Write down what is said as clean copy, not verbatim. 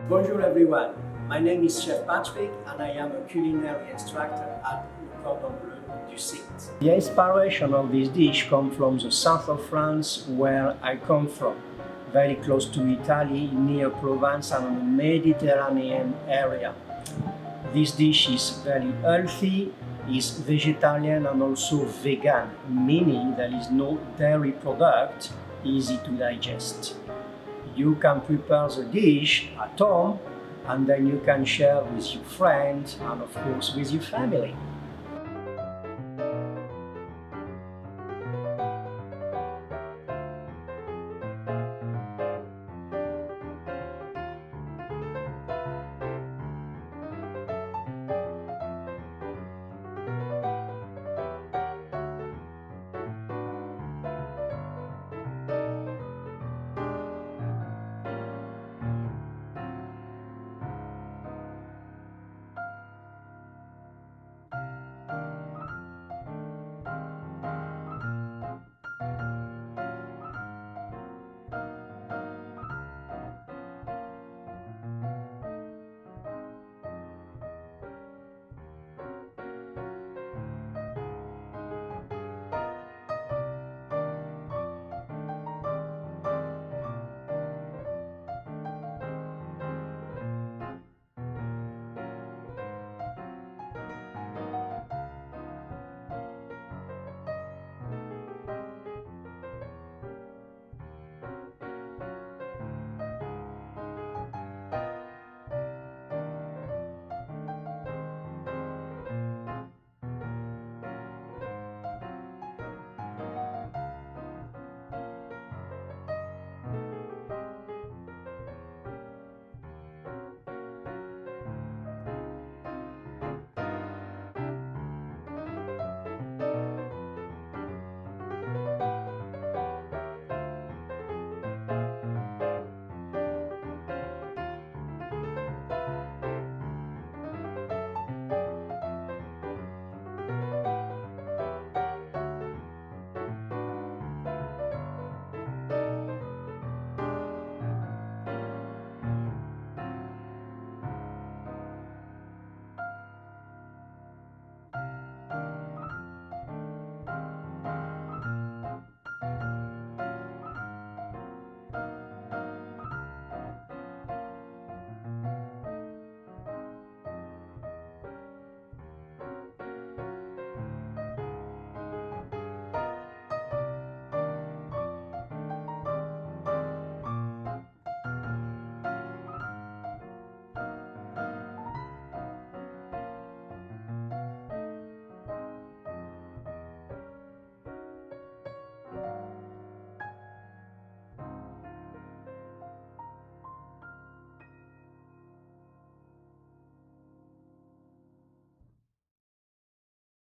Bonjour everyone, my name is Chef Patrick and I am a culinary instructor at Cordon Bleu, Dusit. The inspiration of this dish comes from the south of France where I come from, very close to Italy, near Provence and the Mediterranean area. This dish is very healthy, is vegetarian and also vegan, meaning there is no dairy product, easy to digest. You can prepare the dish at home and then you can share with your friends and of course with your family.